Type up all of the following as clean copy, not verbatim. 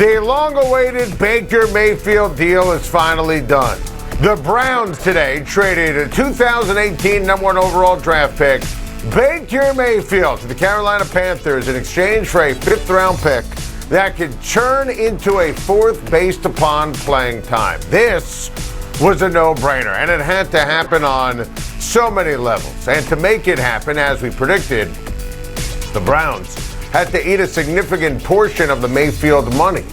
The long-awaited Baker Mayfield deal is finally done. The Browns today traded a 2018 number 1 overall draft pick, Baker Mayfield, to the Carolina Panthers in exchange for a 5th-round pick that could turn into a 4th based upon playing time. This was a no-brainer, and it had to happen on so many levels. And to make it happen, as we predicted, the Browns had to eat a significant portion of the Mayfield money.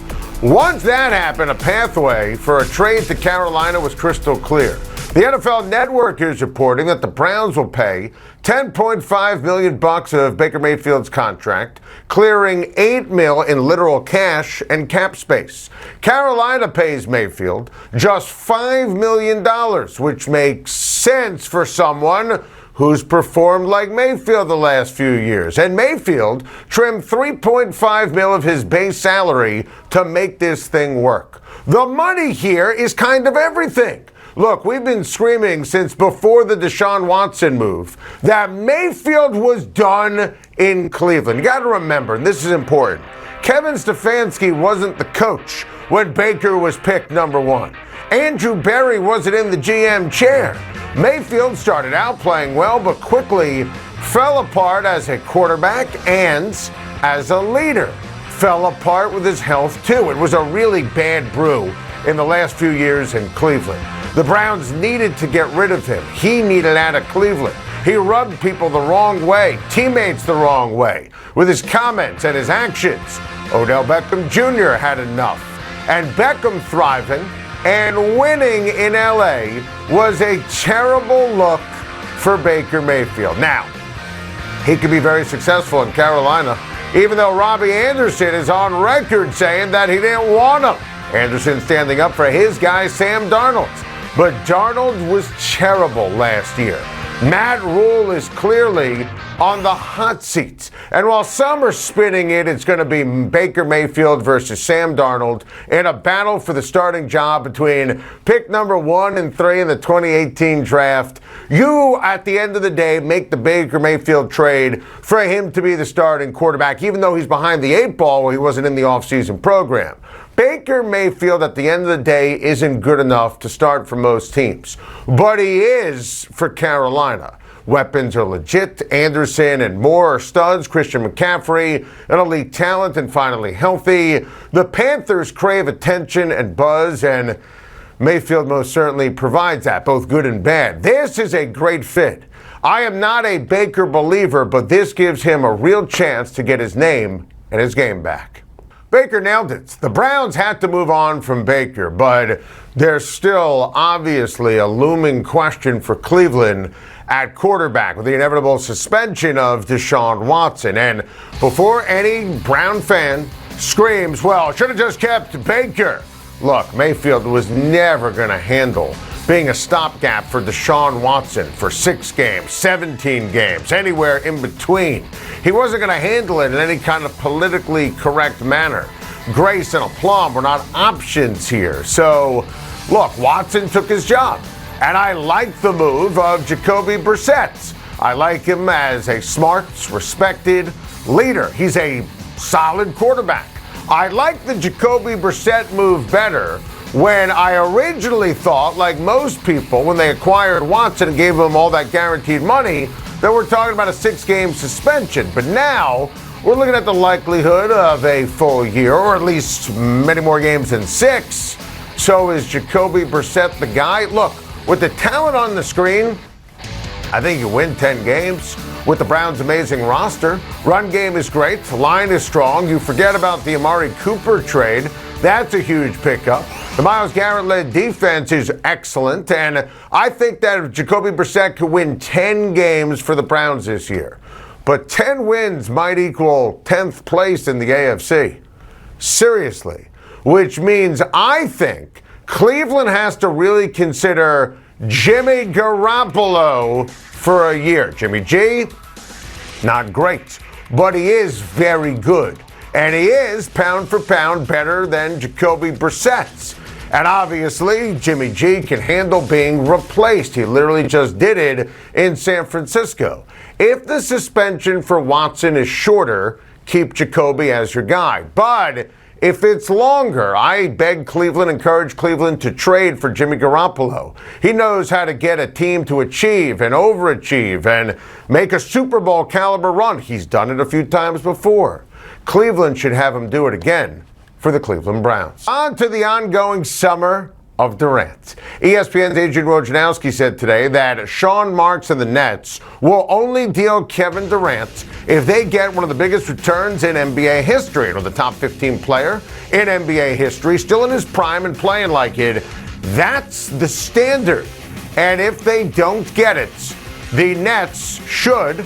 Once that happened, a pathway for a trade to Carolina was crystal clear. The NFL Network is reporting that the Browns will pay $10.5 million of Baker Mayfield's contract, clearing $8 million in literal cash and cap space. Carolina pays Mayfield just $5 million, which makes sense for someone who's performed like Mayfield the last few years. And Mayfield trimmed $3.5 million of his base salary to make this thing work. The money here is kind of everything. Look, we've been screaming since before the Deshaun Watson move that Mayfield was done in Cleveland. You got to remember, and this is important, Kevin Stefanski wasn't the coach when Baker was picked number 1. Andrew Berry wasn't in the GM chair. Mayfield started out playing well, but quickly fell apart as a quarterback and as a leader. Fell apart with his health, too. It was a really bad brew in the last few years in Cleveland. The Browns needed to get rid of him. He needed out of Cleveland. He rubbed people the wrong way, teammates the wrong way, with his comments and his actions. Odell Beckham Jr. had enough. And Beckham thriving and winning in LA was a terrible look for Baker Mayfield. Now, he could be very successful in Carolina, even though Robbie Anderson is on record saying that he didn't want him. Anderson standing up for his guy, Sam Darnold. But Darnold was terrible last year. Matt Rule is clearly on the hot seat. And while some are spinning it, it's going to be Baker Mayfield versus Sam Darnold in a battle for the starting job between pick number 1 and 3 in the 2018 draft. You, at the end of the day, make the Baker Mayfield trade for him to be the starting quarterback, even though he's behind the 8 ball where he wasn't in the offseason program. Baker Mayfield, at the end of the day, isn't good enough to start for most teams. But he is for Carolina. Weapons are legit. Anderson and Moore are studs. Christian McCaffrey, an elite talent and finally healthy. The Panthers crave attention and buzz, and Mayfield most certainly provides that, both good and bad. This is a great fit. I am not a Baker believer, but this gives him a real chance to get his name and his game back. Baker nailed it. The Browns had to move on from Baker, but there's still obviously a looming question for Cleveland at quarterback with the inevitable suspension of Deshaun Watson. And before any Brown fan screams, well, should have just kept Baker. Look, Mayfield was never going to handle being a stopgap for Deshaun Watson for 6 games, 17 games, anywhere in between. He wasn't going to handle it in any kind of politically correct manner. Grace and aplomb were not options here. So, look, Watson took his job. And I like the move of Jacoby Brissett. I like him as a smart, respected leader. He's a solid quarterback. I like the Jacoby Brissett move better when I originally thought, like most people, when they acquired Watson and gave him all that guaranteed money, that we're talking about a 6-game suspension. But now we're looking at the likelihood of a full year, or at least many more games than 6. So is Jacoby Brissett the guy? Look, with the talent on the screen, I think you win 10 games with the Browns' amazing roster. Run game is great. The line is strong. You forget about the Amari Cooper trade. That's a huge pickup. The Myles Garrett-led defense is excellent, and I think that Jacoby Brissett could win 10 games for the Browns this year. But 10 wins might equal 10th place in the AFC. Seriously. Which means I think Cleveland has to really consider Jimmy Garoppolo for a year. Jimmy G, not great, but he is very good. And he is, pound for pound, better than Jacoby Brissett. And obviously, Jimmy G can handle being replaced. He literally just did it in San Francisco. If the suspension for Watson is shorter, keep Jacoby as your guy. But If it's longer, I beg Cleveland, encourage Cleveland to trade for Jimmy Garoppolo. He knows how to get a team to achieve and overachieve and make a Super Bowl caliber run. He's done it a few times before. Cleveland should have him do it again for the Cleveland Browns. On to the ongoing summer of Durant. ESPN's Adrian Wojnarowski said today that Sean Marks and the Nets will only deal Kevin Durant if they get one of the biggest returns in NBA history, or the top 15 player in NBA history, still in his prime and playing like it. That's the standard. And if they don't get it, the Nets should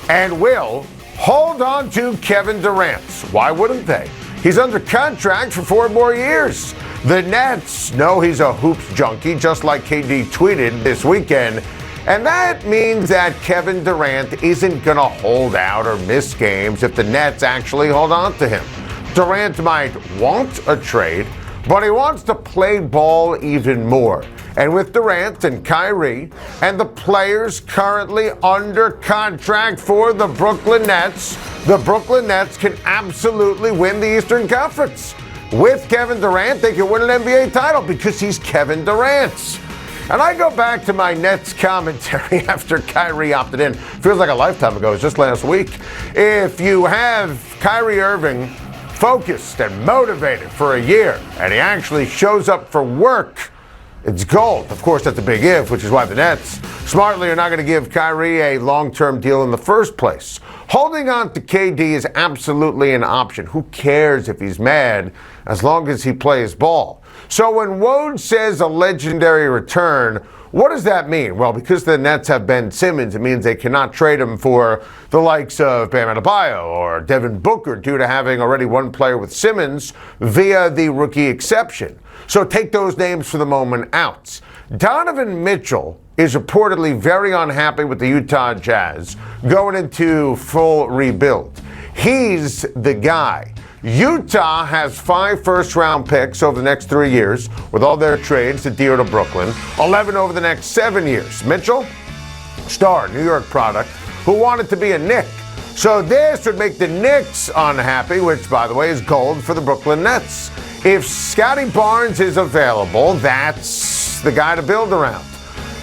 and will hold on to Kevin Durant. Why wouldn't they? He's under contract for 4 more years. The Nets know he's a hoops junkie, just like KD tweeted this weekend. And that means that Kevin Durant isn't going to hold out or miss games if the Nets actually hold on to him. Durant might want a trade, but he wants to play ball even more. And with Durant and Kyrie and the players currently under contract for the Brooklyn Nets can absolutely win the Eastern Conference. With Kevin Durant, they can win an NBA title because he's Kevin Durant. And I go back to my Nets commentary after Kyrie opted in. Feels like a lifetime ago. It was just last week. If you have Kyrie Irving focused and motivated for a year, and he actually shows up for work, it's gold. Of course, that's a big if, which is why the Nets smartly are not going to give Kyrie a long-term deal in the first place. Holding on to KD is absolutely an option. Who cares if he's mad as long as he plays ball? So when Woj says a legendary return, what does that mean? Well, because the Nets have Ben Simmons, it means they cannot trade him for the likes of Bam Adebayo or Devin Booker due to having already one player with Simmons via the rookie exception. So take those names for the moment out. Donovan Mitchell is reportedly very unhappy with the Utah Jazz going into full rebuild. He's the guy. Utah has 5 first-round picks over the next 3 years with all their trades to deal to Brooklyn, 11 over the next 7 years. Mitchell, star, New York product, who wanted to be a Knick. So this would make the Knicks unhappy, which, by the way, is gold for the Brooklyn Nets. If Scotty Barnes is available, that's the guy to build around.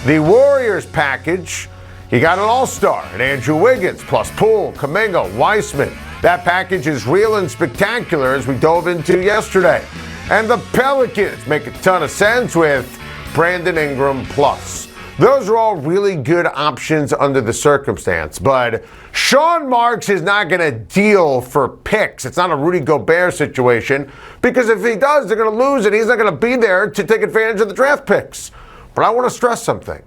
The Warriors package, you got an all-star, and Andrew Wiggins, plus Poole, Kuminga, Weissman. That package is real and spectacular, as we dove into yesterday. And the Pelicans make a ton of sense with Brandon Ingram plus. Those are all really good options under the circumstance. But Sean Marks is not going to deal for picks. It's not a Rudy Gobert situation, because if he does, they're going to lose, and he's not going to be there to take advantage of the draft picks. But I want to stress something.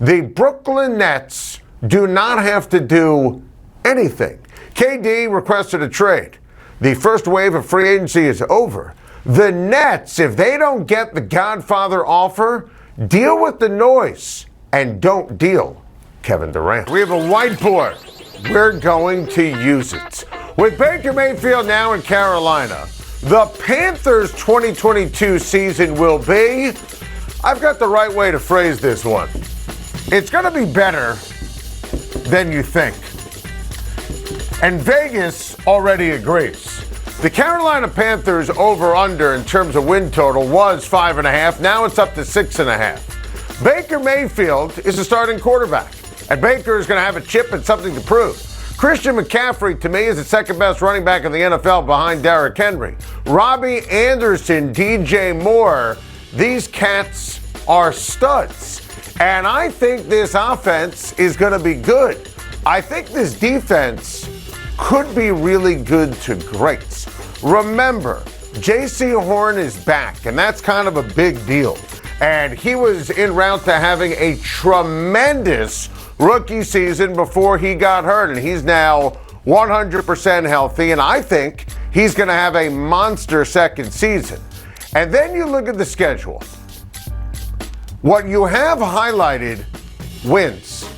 The Brooklyn Nets do not have to do anything. KD requested a trade. The first wave of free agency is over. The Nets, if they don't get the Godfather offer, deal with the noise and don't deal Kevin Durant. We have a whiteboard. We're going to use it. With Baker Mayfield now in Carolina, the Panthers' 2022 season will be, I've got the right way to phrase this one. It's going to be better than you think. And Vegas already agrees. The Carolina Panthers over-under in terms of win total was 5.5. Now it's up to 6.5. Baker Mayfield is the starting quarterback. And Baker is going to have a chip and something to prove. Christian McCaffrey, to me, is the second best running back in the NFL behind Derrick Henry. Robbie Anderson, DJ Moore, these cats are studs. And I think this offense is going to be good. I think this defense could be really good to great. Remember, J.C. Horn is back, and that's kind of a big deal. And he was en route to having a tremendous rookie season before he got hurt, and he's now 100% healthy, and I think he's going to have a monster second season. And then you look at the schedule. What you have highlighted wins.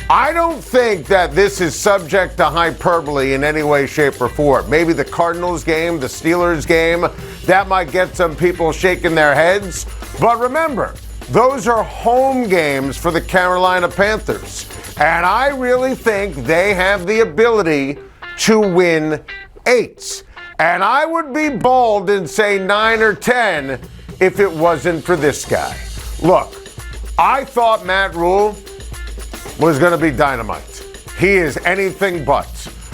I don't think that this is subject to hyperbole in any way, shape, or form. Maybe the Cardinals game, the Steelers game, that might get some people shaking their heads. But remember, those are home games for the Carolina Panthers. And I really think they have the ability to win 8. And I would be bold and say 9 or 10 if it wasn't for this guy. Look, I thought Matt Rule was going to be dynamite. He is anything but.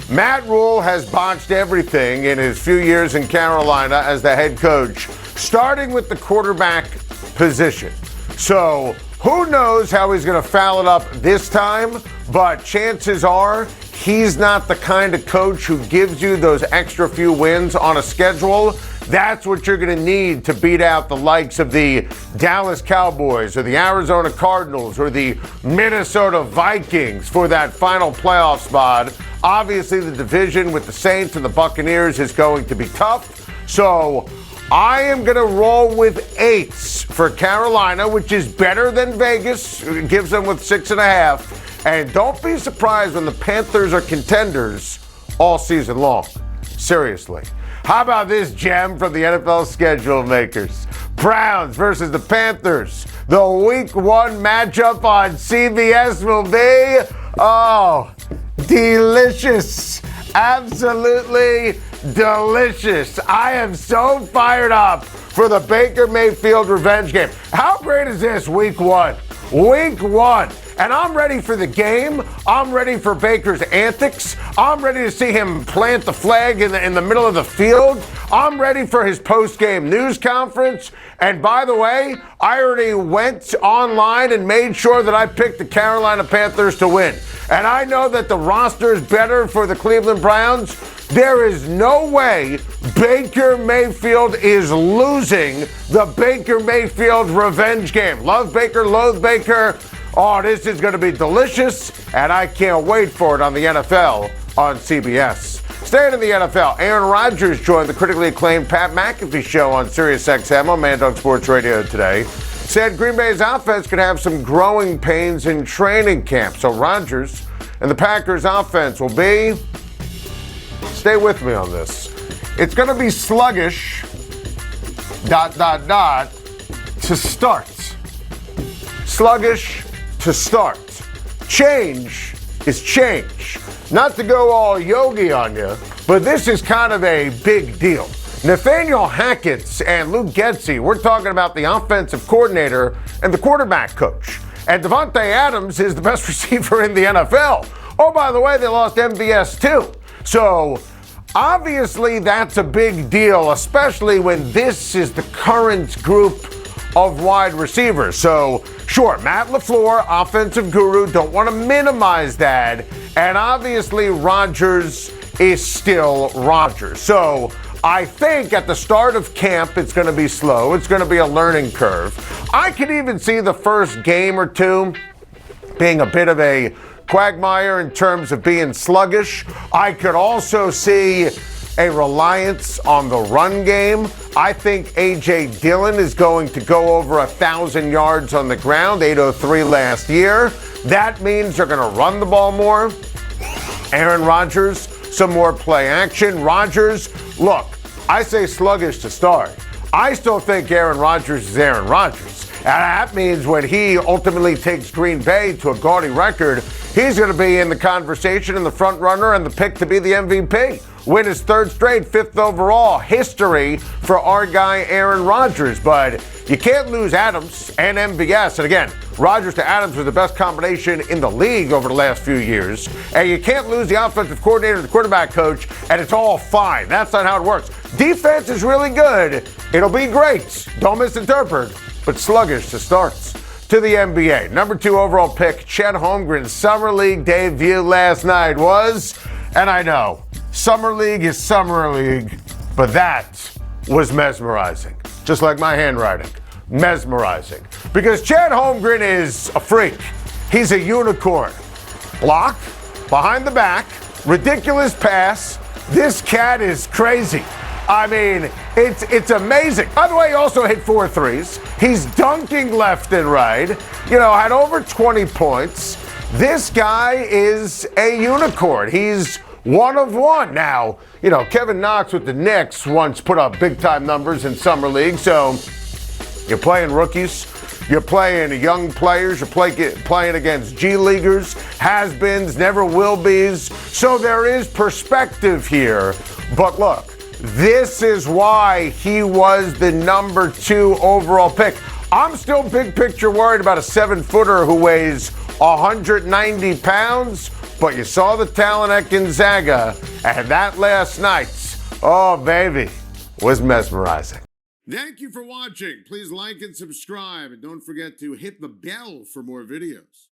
Matt Rule has botched everything in his few years in Carolina as the head coach, starting with the quarterback position. So who knows how he's going to foul it up this time, but chances are he's not the kind of coach who gives you those extra few wins on a schedule. That's what you're going to need to beat out the likes of the Dallas Cowboys or the Arizona Cardinals or the Minnesota Vikings for that final playoff spot. Obviously, the division with the Saints and the Buccaneers is going to be tough. So I am going to roll with 8s for Carolina, which is better than Vegas. It gives them with 6.5. And don't be surprised when the Panthers are contenders all season long. Seriously. How about this gem from the NFL schedule makers? Browns versus the Panthers. The Week 1 matchup on CBS will be, delicious. Absolutely delicious. I am so fired up for the Baker Mayfield revenge game. How great is this, Week 1? Week 1. And I'm ready for the game. I'm ready for Baker's antics. I'm ready to see him plant the flag in the middle of the field. I'm ready for his post-game news conference. And by the way, I already went online and made sure that I picked the Carolina Panthers to win. And I know that the roster is better for the Cleveland Browns. There is no way Baker Mayfield is losing the Baker Mayfield revenge game. Love Baker, loathe Baker. Oh, this is going to be delicious, and I can't wait for it on the NFL on CBS. Staying in the NFL, Aaron Rodgers joined the critically acclaimed Pat McAfee show on SiriusXM on Mad Dog Sports Radio today. Said Green Bay's offense could have some growing pains in training camp. So Rodgers and the Packers' offense will be, stay with me on this, it's going to be sluggish, to start. Sluggish to start. Change is change. Not to go all yogi on you, but this is kind of a big deal. Nathaniel Hackett and Luke Getsy, we're talking about the offensive coordinator and the quarterback coach. And Devontae Adams is the best receiver in the NFL. Oh, by the way, they lost MVS too. So obviously that's a big deal, especially when this is the current group of wide receivers. So sure, Matt LaFleur, offensive guru, don't want to minimize that. And obviously Rodgers is still Rodgers. So I think at the start of camp, it's going to be slow. It's going to be a learning curve. I could even see the first game or two being a bit of a quagmire in terms of being sluggish. I could also see a reliance on the run game. I think A.J. Dillon is going to go over 1,000 yards on the ground, 803 last year. That means they're going to run the ball more. Aaron Rodgers, some more play action. Rodgers, look, I say sluggish to start. I still think Aaron Rodgers is Aaron Rodgers. And that means when he ultimately takes Green Bay to a gaudy record, he's going to be in the conversation and the front runner and the pick to be the MVP. Win his 3rd straight, 5th overall. History for our guy Aaron Rodgers. But you can't lose Adams and MVS. And again, Rodgers to Adams was the best combination in the league over the last few years. And you can't lose the offensive coordinator and the quarterback coach, and it's all fine. That's not how it works. Defense is really good. It'll be great. Don't misinterpret, but sluggish to start. To the NBA, number 2 overall pick, Chet Holmgren's Summer League debut last night was, and I know, Summer League is Summer League, but that was mesmerizing. Just like my handwriting, mesmerizing. Because Chet Holmgren is a freak. He's a unicorn. Block, behind the back, ridiculous pass. This cat is crazy. I mean, it's amazing. By the way, he also hit 4 threes. He's dunking left and right. Had over 20 points. This guy is a unicorn. He's one of one. Now, Kevin Knox with the Knicks once put up big-time numbers in Summer League. So you're playing rookies. You're playing young players. You're playing against G-leaguers, has-beens, never will-be's. So there is perspective here. But look, This is why he was the number 2 overall pick. I'm still big picture worried about a 7-footer who weighs 190 pounds, but you saw the talent at Gonzaga, and that last night, oh baby, was mesmerizing. Thank you for watching. Please like and subscribe, and don't forget to hit the bell for more videos.